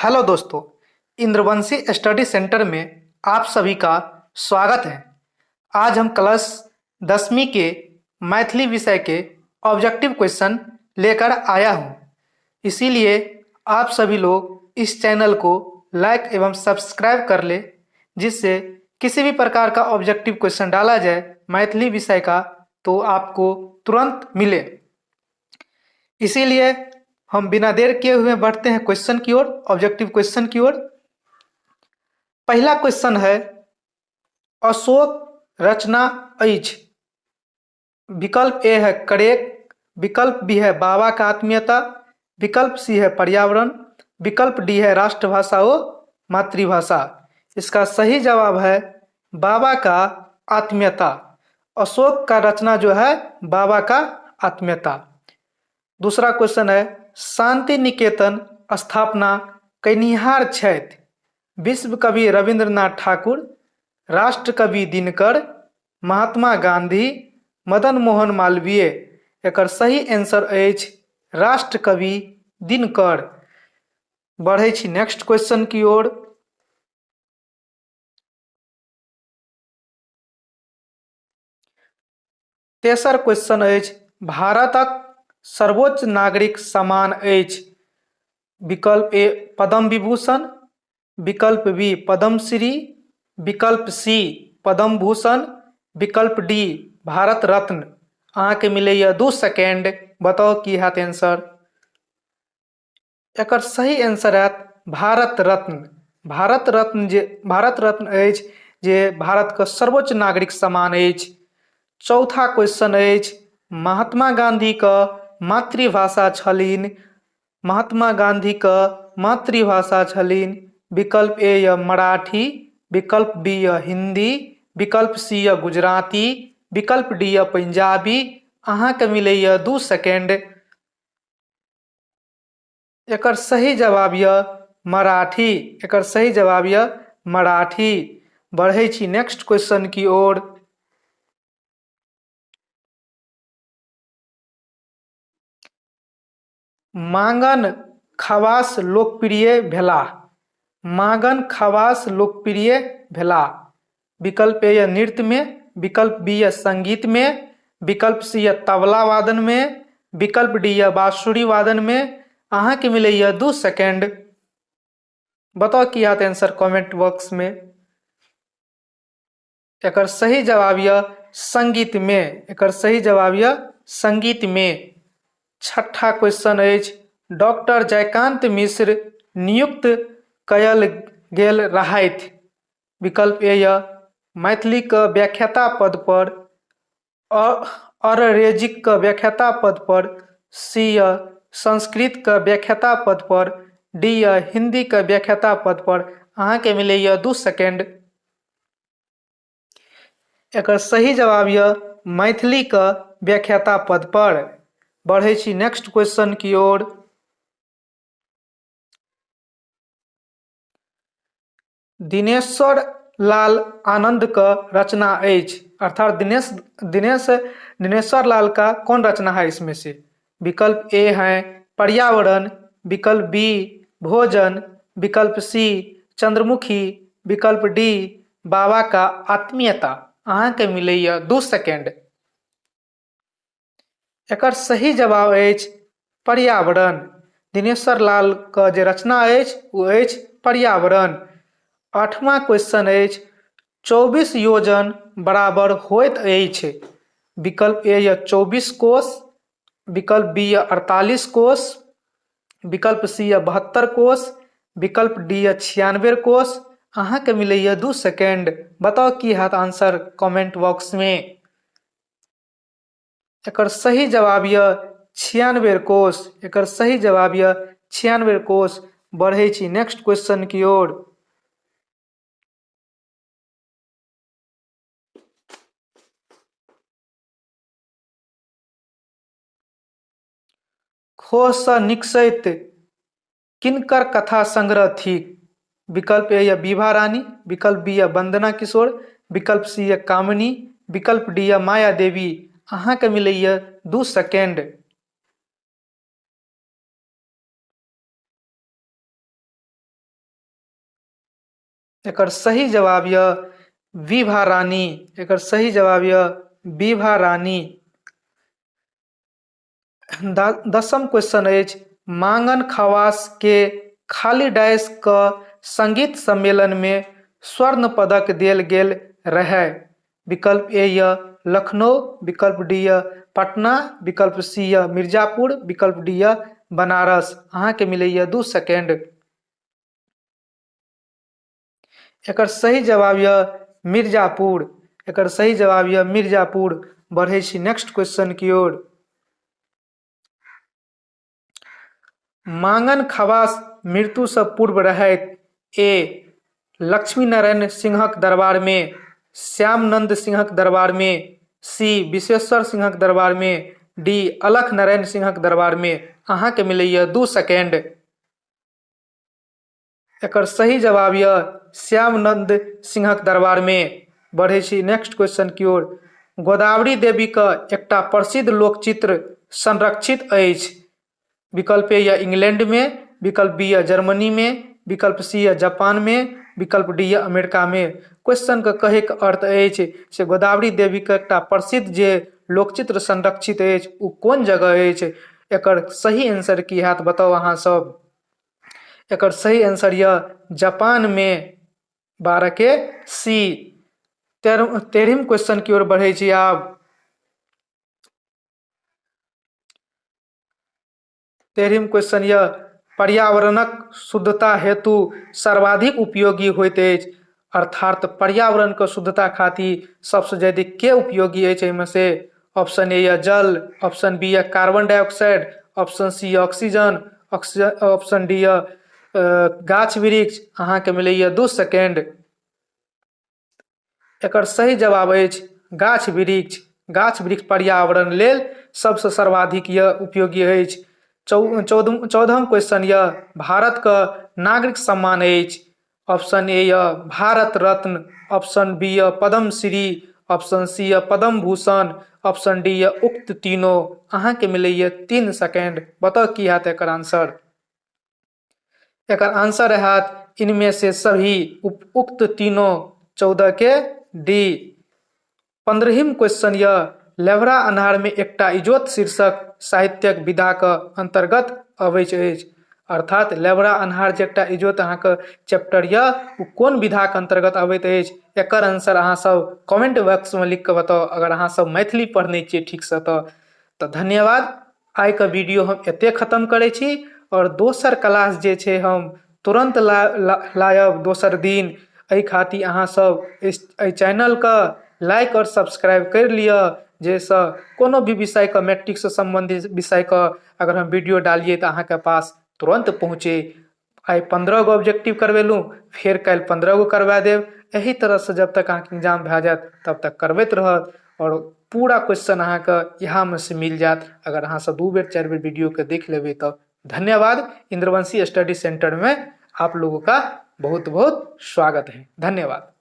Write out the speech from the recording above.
Hello दोस्तों, इंद्रवंशी study centre में आप सभी का स्वागत है। आज हम क्लास 10वीं के मैथिली विषय के ऑब्जेक्टिव क्वेश्चन लेकर आया हूं। इसीलिए आप सभी लोग इस चैनल को लाइक एवं सब्सक्राइब कर ले, जिससे किसी भी प्रकार का ऑब्जेक्टिव क्वेश्चन डाला जाए मैथिली विषय का तो आपको तुरंत मिले। इसीलिए हम बिना देर किए हुए बढ़ते हैं क्वेश्चन की ओर, ऑब्जेक्टिव क्वेश्चन की ओर। पहला क्वेश्चन है, अशोक रचना अछि। विकल्प ए है करेक्ट, विकल्प बी है बाबा का आत्मीयता, विकल्प सी है पर्यावरण, विकल्प डी है राष्ट्रभाषा व मातृभाषा। इसका सही जवाब है बाबा का आत्मीयता। अशोक का रचना जो है बाबा का आत्मीयता। दूसरा क्वेश्चन है, शांति निकेतन स्थापना कनिहार छथि। विश्व कवि रविंद्रनाथ ठाकुर, राष्ट्र कवि दिनकर, महात्मा गांधी, मदन मोहन मालवीय। एकर सही आंसर अछि राष्ट्र कवि दिनकर। बढ़ै छी नेक्स्ट क्वेश्चन की ओर। तेसर क्वेश्चन अछि, भारतक सर्वोच्च नागरिक सम्मान अछि। विकल्प ए पद्म विभूषण, विकल्प बी पद्मश्री, विकल्प सी पद्म भूषण, विकल्प डी भारत रत्न। अहाँके मिलैया 2 सेकेंड, बताओ की हैत आंसर। एकर सही आंसर हैत भारत रत्न। भारत रत्न अछि जे भारतके सर्वोच्च नागरिक सम्मान अछि। चौथा क्वेश्चन अछि, महात्मा गांधीके मातृभाषा छलनि। महात्मा गांधीके मातृभाषा छलनि। विकल्प ए या मराठी, विकल्प बी या हिंदी, विकल्प सी या गुजराती, विकल्प डी या पंजाबी। अहाँके मिलैया 2 सेकेंड। एकर सही जवाब यह मराठी। एकर सही जवाब यह मराठी। बढ़ै छी नेक्स्ट क्वेश्चन की ओर। मांगन खवास लोकप्रिय भेलाह। मांगन खवास लोकप्रिय भेलाह। विकल्प ए या नृत्य में, विकल्प बी या संगीत में, विकल्प सी या तबला वादन में, विकल्प डी या बांसुरी वादन में। अहाँ के मिलैया 2 सेकेंड। बताओ की हाथ आंसर कमेंट बॉक्स में। एकर सही जवाब यह संगीत में। एकर सही जवाब यह संगीत में। छठा क्वेश्चन अछि, डॉक्टर जयकांत मिश्र नियुक्त कयल गेल रहथि। विकल्प ए या मैथिली के व्याख्याता पद पर, अंग्रेजी के व्याख्याता पद पर, सी या संस्कृत के व्याख्याता पद पर, डी या हिंदी के व्याख्याता पद पर। अहाँ के मिलैया 2 सेकेंड। एकर सही जवाब यह मैथिली के व्याख्याता पद पर। बढ़ै छी नेक्स्ट क्वेश्चन की ओर। दिनेश्वर लाल आनंद का रचना अछि। अर्थात दिनेश्वर लाल का कौन रचना है इसमें से। विकल्प ए है पर्यावरण, विकल्प बी भोजन, विकल्प सी चंद्रमुखी, विकल्प डी बाबा का आत्मीयता। अहाँ के मिलैया 2 सेकेंड। एकर सही जवाब अछि पर्यावरण। दिनेश्वर लाल का जे रचना अछि वो अछि पर्यावरण। 8वां क्वेश्चन अछि, 24 योजन बराबर होइत अछि। विकल्प ए या 24 कोष, विकल्प बी या 48 कोष, विकल्प सी या 72 कोष, विकल्प डी या 96 कोष। अहाँ के मिलैया 2 सेकेंड। बताओ की हाथ आंसर कमेंट बॉक्स में। एकर सही जवाब यह 96 कोष। एकर सही जवाब यह 96 कोष। बढ़ै छी नेक्स्ट क्वेश्चन की ओर। खो स निकसैत किनकर कथा संग्रह थिक। विकल्प ए या विभा रानी, विकल्प बी या वंदना किशोर, विकल्प सी या कामिनी, विकल्प डी या माया देवी। अहाँ के मिलैया 2 सेकेंड। एकर सही जवाब यह विभा रानी। एकर सही जवाब यह विभा रानी। 10म क्वेश्चन अछि मांगन खवास के खाली डैश क संगीत सम्मेलन में स्वर्ण पदक देल गेल रहे। विकल्प ए यह लखनऊ, विकल्प डी यह पटना, विकल्प सी यह मिर्जापुर, विकल्प डी यह बनारस। अहाँ के मिलैया 2 सेकेंड। एकर सही जवाब यह मिर्जापुर। एकर सही जवाब यह मिर्जापुर। बढ़े छी नेक्स्ट क्वेश्चन की ओर। मांगन खवास मृत्यु से पूर्व रहैत ए लक्ष्मी नारायण सिंहक दरबार में, श्यामनंद सिंहक दरबार में, सी विश्वेश्वर सिंहक दरबार में, डी अलख नारायण सिंहक दरबार में। अहाँ के मिलैया 2 सेकेंड। एकर सही जवाब यह श्यामनंद सिंहक दरबार में। बढ़े छी नेक्स्ट क्वेश्चन की ओर। गोदावरी देवी का एकटा प्रसिद्ध लोकचित्र संरक्षित अछि। विकल्प ए या इंग्लैंड में, विकल्प बी या जर्मनी में, विकल्प सी या जापान में, विकल्प डी या अमेरिका में। क्वेश्चन का कहे के अर्थ अछि से गोदावरी देवी का एकटा प्रसिद्ध जे लोकचित्र संरक्षित अछि उ कोन जगह अछि। एकर सही आंसर की हैत बताओ अहाँ सब। एकर सही आंसर यह जापान में। 12 के सी। 13वीं क्वेश्चन की ओर बढ़े छी आप। 13वीं क्वेश्चन यह पर्यावरणक शुद्धता हेतु सर्वाधिक उपयोगी होइत अछि। अर्थात पर्यावरण के शुद्धता खातिर सबसे ज्यादा के उपयोगी अछि एहिमे से। ऑप्शन ए या जल, ऑप्शन बी या कार्बन डाइऑक्साइड, ऑप्शन सी या ऑक्सीजन, ऑप्शन डी या गाछ वृक्ष। अहाँ के मिलैया 2 सेकेंड। एकर सही जवाब अछि गाछ वृक्ष। गाछ वृक्ष पर्यावरण लेल सबसे सर्वाधिक यह उपयोगी अछि। 14वां क्वेश्चन यह भारत का नागरिक सम्मान अछि। ऑप्शन ए यह भारत रत्न, ऑप्शन बी यह पद्म श्री, ऑप्शन सी यह पद्म भूषण, ऑप्शन डी यह उक्त तीनों। अहाँ के मिलैया 3 सेकेंड। बताओ की हैत एकर आंसर। एकर आंसर हैत इनमें से सभी उक्त तीनों। 14 के डी। 15वीं क्वेश्चन यह लेवरा अन्हार में एकटा इजोत शीर्षक साहित्यक विधा के अंतर्गत अबैत अछि। अर्थात लेवरा अन्हार जे एकटा इजोत अहाँ के चैप्टर यह वो कोन विधा के अंतर्गत अबैत अछि। एकर आंसर अहाँ सब कमेंट बॉक्स में लिख के बताओ अगर अहाँ सब मैथिली पढ़ने छियै ठीक से तो धन्यवाद। आइ के वीडियो हम एते खत्म करे छी और दोसर क्लास जे छै हम तुरंत लायब दोसर दिन। एहि खातिर अहाँ सब एहि चैनल के लाइक और सब्सक्राइब कर लिया जैसे कोनो भी विषय का मैट्रिक से संबंधित विषय का अगर हम वीडियो डालिए तो अहाँ के पास तुरंत पहुँचे। आई 15 गो ऑब्जेक्टिव करवेलू फिर कल 15 गो करवा देव। यही तरह से जब तक अहाँ एग्जाम भए जात तब तक करबैत रहत और पूरा क्वेश्चन अहाँ के यहाँ में से मिल जात अगर अहाँ सब 2 बेर 4 बेर वीडियो के देख लेबै तो। धन्यवाद। इंद्रवंशी स्टडी सेंटर में आप लोगों का बहुत बहुत स्वागत है। धन्यवाद।